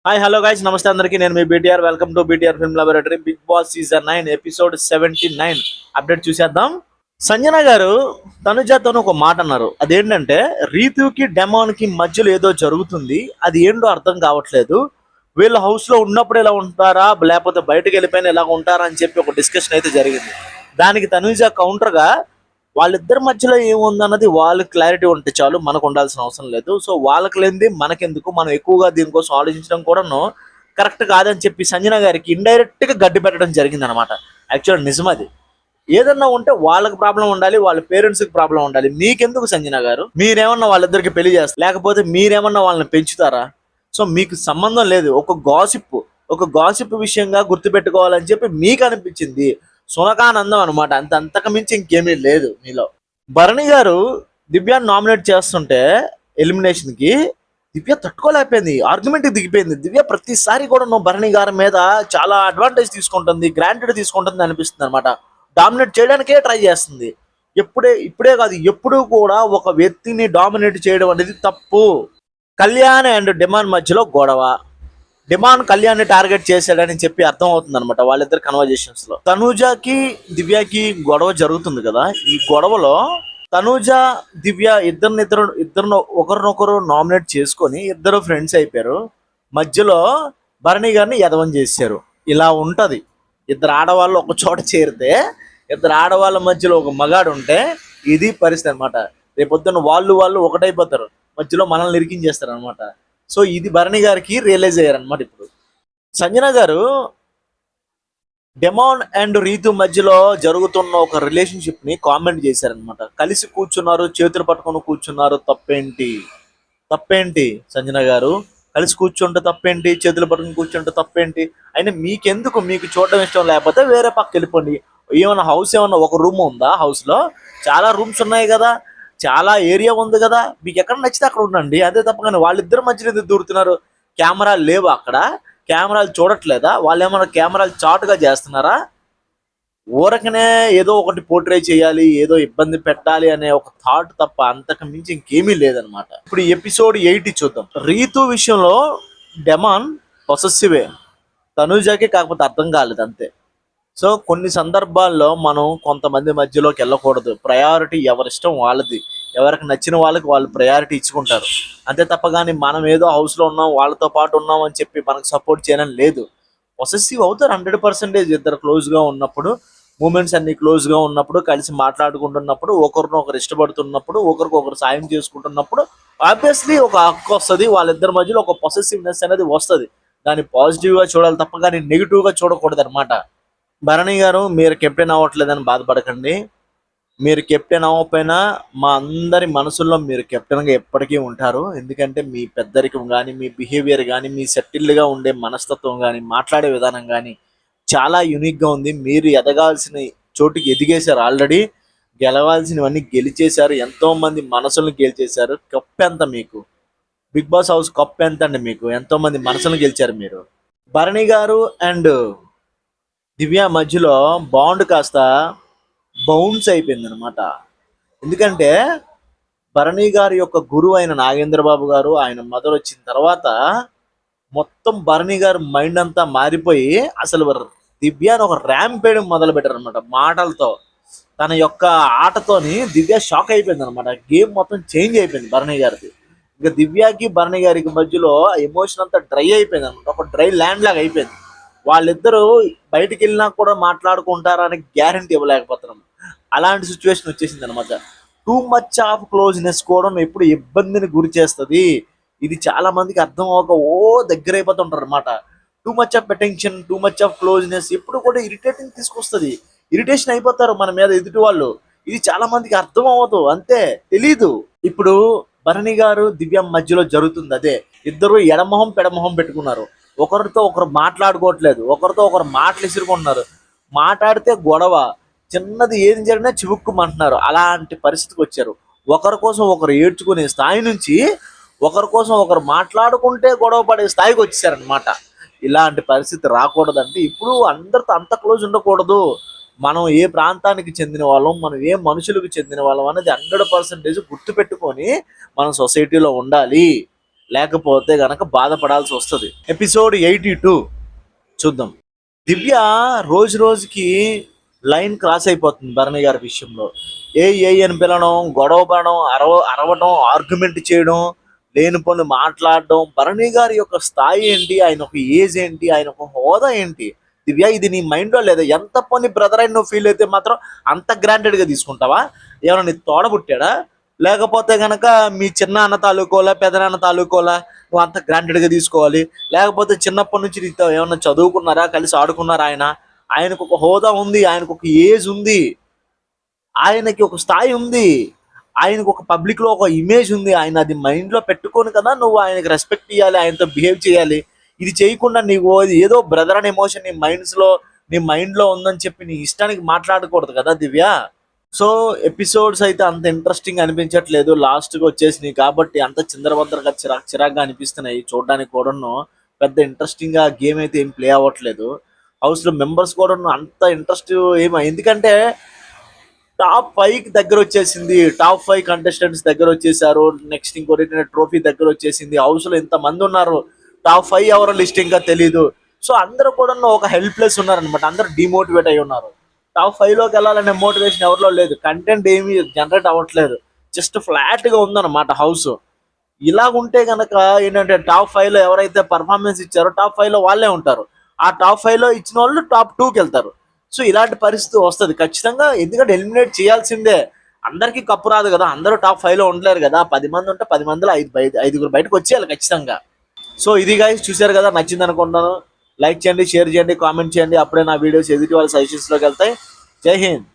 Hi hello guys నమస్తే అందరికీ నేను మీ BTR welcome to BTR film laboratory big boss season 9 episode 79 update చూసేద్దాం. సంజన గారు తనుజాతో ఒక మాట అన్నారు. అదేంటంటే రీతుకి డెమాన్ కి మధ్యలో ఏదో జరుగుతుంది, అది ఏంటో అర్థం కావట్లేదు. వీళ్ళు హౌస్ లో ఉన్నప్పుడు ఇలా ఉంటారా లేకపోతే బయటకు వెళ్ళిపోయినా ఇలా ఉంటారా అని చెప్పి ఒక డిస్కషన్ అయితే జరిగింది. దానికి తనుజ కౌంటర్ గా వాళ్ళిద్దరి మధ్యలో ఏముందన్నది వాళ్ళకి క్లారిటీ ఉంటే చాలు, మనకు ఉండాల్సిన అవసరం లేదు. సో వాళ్ళకి లేనిది మనకెందుకు, మనం ఎక్కువగా దీనికోసం ఆలోచించడం కూడాను కరెక్ట్ కాదని చెప్పి సంజన గారికి ఇండైరెక్ట్ గా గడ్డి పెట్టడం జరిగింది అనమాట. యాక్చువల్ నిజం అది. ఏదన్నా ఉంటే వాళ్ళకి ప్రాబ్లం ఉండాలి, వాళ్ళ పేరెంట్స్ కి ప్రాబ్లం ఉండాలి. మీకెందుకు సంజన గారు? మీరేమన్నా వాళ్ళిద్దరికి పెళ్లి చేస్తారు, లేకపోతే మీరేమన్నా వాళ్ళని పెంచుతారా? సో మీకు సంబంధం లేదు. ఒక గాసిప్ విషయంగా గుర్తుపెట్టుకోవాలని చెప్పి మీకు అనిపించింది. సునకానందం అనమాట. అంతకు మించి ఇంకేమీ లేదు మీలో. భరణి గారు దివ్యాన్ని నామినేట్ చేస్తుంటే ఎలిమినేషన్ కి దివ్య తట్టుకోలేకపోయింది, ఆర్గ్యుమెంట్ దిగిపోయింది. దివ్య ప్రతిసారి కూడా నువ్వు భరణి గారి మీద చాలా అడ్వాంటేజ్ తీసుకుంటుంది, గ్రాంటెడ్ తీసుకుంటుంది అనిపిస్తుంది అనమాట. డామినేట్ చేయడానికే ట్రై చేస్తుంది. ఇప్పుడే కాదు, ఎప్పుడు కూడా ఒక వ్యక్తిని డామినేట్ చేయడం అనేది తప్పు. కళ్యాణ్ అండ్ డిమాండ్ మధ్యలో గొడవ. డిమాండ్ కళ్యాణ్ ని టార్గెట్ చేశాడని చెప్పి అర్థం అవుతుంది అనమాట వాళ్ళిద్దరు కన్వర్జేషన్స్ లో. తనూజకి దివ్యకి గొడవ జరుగుతుంది కదా. ఈ గొడవలో తనూజ దివ్య ఇద్దరు ఒకరినొకరు నామినేట్ చేసుకొని ఇద్దరు ఫ్రెండ్స్ అయిపోయారు. మధ్యలో భరణి గారిని యదవం చేశారు. ఇలా ఉంటది. ఇద్దరు ఆడవాళ్ళు ఒక చోట చేరితే, ఇద్దరు ఆడవాళ్ళ మధ్యలో ఒక మగాడు ఉంటే ఇది పరిస్థితి అనమాట. రేపొద్దున వాళ్ళు ఒకటైపోతారు, మధ్యలో మనల్ని ఇరికించేస్తారు అనమాట. సో ఇది భరణి గారికి రియలైజ్ అయ్యారనమాట. ఇప్పుడు సంజన గారు డెమాన్ అండ్ రీతు మధ్యలో జరుగుతున్న ఒక రిలేషన్షిప్ ని కామెంట్ చేశారనమాట. కలిసి కూర్చున్నారు, చేతులు పట్టుకొని కూర్చున్నారు, తప్పేంటి సంజన గారు? కలిసి కూర్చుంటే తప్పేంటి, చేతులు పట్టుకుని కూర్చుంటే తప్పేంటి? అయినా మీకెందుకు? మీకు చూడడం ఇష్టం లేకపోతే వేరే పక్క వెళ్ళిపోండి. ఏమన్నా హౌస్ ఏమన్నా ఒక రూమ్ ఉందా? హౌస్ లో చాలా రూమ్స్ ఉన్నాయి కదా, చాలా ఏరియా ఉంది కదా. మీకు ఎక్కడ నచ్చితే అక్కడ ఉండండి. అదే తప్ప కానీ వాళ్ళిద్దరి మధ్యలో ఎందుకు దూరుతున్నారు? కెమెరాలు లేవు అక్కడ? కెమెరాలు చూడట్లేదా? వాళ్ళు ఏమైనా కెమెరాలు చాటుగా చేస్తున్నారా? ఊరకనే ఏదో ఒకటి పోర్ట్రే చేయాలి, ఏదో ఇబ్బంది పెట్టాలి అనే ఒక థాట్ తప్ప అంతకు మించి ఇంకేమీ లేదనమాట. ఇప్పుడు ఎపిసోడ్ 8 చూద్దాం. రీతు విషయంలో డెమాన్ పొసెసివే, తనూజకి కాకపోతే అర్థం కాలేదు అంతే. సో కొన్ని సందర్భాల్లో మనం కొంతమంది మధ్యలోకి వెళ్ళకూడదు. ప్రయారిటీ ఎవరిష్టం వాళ్ళది. ఎవరికి నచ్చిన వాళ్ళకి వాళ్ళు ప్రయారిటీ ఇచ్చుకుంటారు అంతే తప్ప కానీ మనం ఏదో హౌస్లో ఉన్నాం, వాళ్ళతో పాటు ఉన్నాం అని చెప్పి మనకు సపోర్ట్ చేయడం లేదు. పొసెసివ్ అవుతారు 100%. ఇద్దరు క్లోజ్గా ఉన్నప్పుడు, మూమెంట్స్ అన్ని క్లోజ్గా ఉన్నప్పుడు, కలిసి మాట్లాడుకుంటున్నప్పుడు, ఒకరినొకరు ఇష్టపడుతున్నప్పుడు, ఒకరికొకరు సాయం చేసుకుంటున్నప్పుడు ఆబ్వియస్లీ ఒక హక్కు వస్తుంది. వాళ్ళిద్దరి మధ్యలో ఒక పొసెసివ్నెస్ అనేది వస్తుంది. దాన్ని పాజిటివ్గా చూడాలి తప్ప కానీ నెగిటివ్గా చూడకూడదు అనమాట. భరణి గారు మీరు కెప్టెన్ అవ్వట్లేదని బాధపడకండి. మీరు కెప్టెన్ అవ్వకపోయినా మా అందరి మనసుల్లో మీరు కెప్టెన్గా ఎప్పటికీ ఉంటారు. ఎందుకంటే మీ పెద్దరికం కానీ, మీ బిహేవియర్ కానీ, మీ సెటిల్డ్గా ఉండే మనస్తత్వం కానీ, మాట్లాడే విధానం కానీ చాలా యూనిక్గా ఉంది. మీరు ఎదగాల్సిన చోటుకి ఎదిగేశారు ఆల్రెడీ. గెలవాల్సినవన్నీ గెలిచేశారు. ఎంతోమంది మనసులను గెలిచేశారు. కప్ ఎంత మీకు? బిగ్ బాస్ హౌస్ కప్ ఎంత అండి మీకు? ఎంతోమంది మనసులను గెలిచారు మీరు. భరణి గారు అండ్ దివ్య మధ్యలో బాండ్ కాస్త బౌన్స్ అయిపోయింది అనమాట. ఎందుకంటే భరణి గారి యొక్క గురువు అయిన నాగేంద్రబాబు గారు, ఆయన మదర్ వచ్చిన తర్వాత మొత్తం భరణి గారి మైండ్ అంతా మారిపోయి అసలు దివ్యాని ఒక ర్యాంప్ వేయడం మొదలు పెట్టారు అనమాట. మాటలతో, తన యొక్క ఆటతోని దివ్య షాక్ అయిపోయింది అనమాట. గేమ్ మొత్తం చేంజ్ అయిపోయింది భరణి గారిది. ఇంకా దివ్యాకి భరణి గారికి మధ్యలో ఎమోషన్ అంతా డ్రై అయిపోయింది అనమాట. ఒక డ్రై ల్యాండ్ లాగా అయిపోయింది. వాళ్ళిద్దరూ బయటికి వెళ్ళినా కూడా మాట్లాడుకుంటారని గ్యారంటీ ఇవ్వలేకపోతున్నాం. అలాంటి సిచ్యువేషన్ వచ్చేసింది అనమాట. టూ మచ్ ఆఫ్ క్లోజ్నెస్ కూడా ఎప్పుడు ఇబ్బందిని గురి చేస్తుంది. ఇది చాలా మందికి అర్థం అవ్వక దగ్గర అయిపోతుంటారు అనమాట. Too much of attention, too much of closeness ఎప్పుడు కూడా ఇరిటేటింగ్ తీసుకొస్తుంది. ఇరిటేషన్ అయిపోతారు మన మీద ఎదుటి వాళ్ళు. ఇది చాలా మందికి అర్థం అవ్వదు, అంతే తెలీదు. ఇప్పుడు భరణి గారు దివ్య మధ్యలో జరుగుతుంది అదే. ఇద్దరు ఎడమొహం పెడమొహం పెట్టుకున్నారు. ఒకరితో ఒకరు మాట్లాడుకోవట్లేదు, ఒకరితో ఒకరు మాటలు ఇసురుకుంటున్నారు. మాట్లాడితే గొడవ, చిన్నది ఏం జరిగినా చివుక్కుమంటున్నారు. అలాంటి పరిస్థితికి వచ్చారు. ఒకరి కోసం ఒకరు ఏడ్చుకునే స్థాయి నుంచి ఒకరి కోసం ఒకరు మాట్లాడుకుంటే గొడవ పడే స్థాయికి వచ్చేసారనమాట. ఇలాంటి పరిస్థితి రాకూడదంటే ఇప్పుడు అందరితో అంత క్లోజ్ ఉండకూడదు. మనం ఏ ప్రాంతానికి చెందిన వాళ్ళం, మనం ఏ మనుషులకు చెందిన వాళ్ళం అనేది 100% గుర్తుపెట్టుకొని మనం సొసైటీలో ఉండాలి. లేకపోతే గనక బాధపడాల్సి వస్తుంది. ఎపిసోడ్ 82 చూద్దాం. దివ్య రోజు రోజుకి లైన్ క్రాస్ అయిపోతుంది భరణి గారి విషయంలో. ఏ అని పిలవడం, గొడవ పడడం, అరవడం, ఆర్గ్యుమెంట్ చేయడం, లేని పనులు మాట్లాడడం. భరణి గారి యొక్క స్థాయి ఏంటి, ఆయన ఒక ఏజ్ ఏంటి, ఆయన ఒక హోదా ఏంటి? దివ్య, ఇది నీ మైండ్లో లేదా? ఎంత పని బ్రదర్ అని నువ్వు ఫీల్ అయితే మాత్రం అంత గ్రాంటెడ్గా తీసుకుంటావా? ఏమైనా నీ తోడబుట్టాడా? లేకపోతే గనక మీ చిన్న అన్న తాలూకోలా, పెదనాన్న తాలూకోలా నువ్వు అంత గ్రాంటెడ్గా తీసుకోవాలి? లేకపోతే చిన్నప్పటి నుంచి నీతో ఏమన్నా చదువుకున్నారా, కలిసి ఆడుకున్నారా? ఆయనకు ఒక హోదా ఉంది, ఆయనకు ఒక ఏజ్ ఉంది, ఆయనకి ఒక స్థాయి ఉంది, ఆయనకు ఒక పబ్లిక్ లో ఒక ఇమేజ్ ఉంది. ఆయన అది మైండ్ లో పెట్టుకొని కదా నువ్వు ఆయనకి రెస్పెక్ట్ ఇవ్వాలి, ఆయనతో బిహేవ్ చేయాలి. ఇది చేయకుండా నీకు ఏదో బ్రదర్ అనే ఎమోషన్ నీ మైండ్ లో ఉందని చెప్పి నీ ఇష్టానికి మాట్లాడకూడదు కదా దివ్య. సో ఎపిసోడ్స్ అయితే అంత ఇంట్రెస్టింగ్ అనిపించట్లేదు, లాస్ట్ గా వచ్చేసినాయి కాబట్టి అంత చిందరవందరగా చిరాగ్గా అనిపిస్తున్నాయి చూడడానికి కూడాను. పెద్ద ఇంట్రెస్టింగ్ గా గేమ్ అయితే ఏం ప్లే అవ్వట్లేదు. హౌస్ లో మెంబర్స్ కూడా అంత ఇంట్రెస్ట్ ఎందుకంటే టాప్ 5 దగ్గర వచ్చేసింది, టాప్ 5 కంటెస్టెంట్స్ దగ్గర వచ్చేసారు. నెక్స్ట్ ఇంకోటి ట్రోఫీ దగ్గర వచ్చేసింది. హౌస్ లో ఇంత మంది ఉన్నారు, టాప్ 5 ఎవరో లిస్ట్ ఇంకా తెలీదు. సో అందరూ కూడా ఒక హెల్ప్లెస్ ఉన్నారనమాట, అందరూ డిమోటివేట్ అయి ఉన్నారు. టాప్ 5 లోకి వెళ్ళాలనే మోటివేషన్ ఎవరిలో లేదు, కంటెంట్ ఏమి జనరేట్ అవ్వట్లేదు, జస్ట్ ఫ్లాట్ గా ఉందన్నమాట హౌస్. ఇలాగుంటే గనక ఏంటంటే టాప్ 5 లో ఎవరైతే పర్ఫార్మెన్స్ ఇచ్చారో టాప్ 5 లో వాళ్ళే ఉంటారు. ఆ టాప్ 5 లో ఇచ్చిన వాళ్ళు టాప్ 2కి వెళ్తారు. సో ఇలాంటి పరిస్థితి వస్తుంది ఖచ్చితంగా, ఎందుకంటే ఎలిమినేట్ చేయాల్సిందే. అందరికీ కప్పు రాదు కదా, అందరూ టాప్ 5 లో ఉండలేరు కదా. 10 మంది ఉంటే 10 మందిలో 5 బయటకు వచ్చేయాలి ఖచ్చితంగా. సో ఇది గైస్, చూశారు కదా, నచ్చింది అనుకుంటాను. లైక్ చేయండి, షేర్ చేయండి, కామెంట్ చేయండి. అప్పుడే నా వీడియోస్ ఎదుటి వాళ్ళ సజెషన్స్ లోకి వెళ్తాయి. జై హింద్.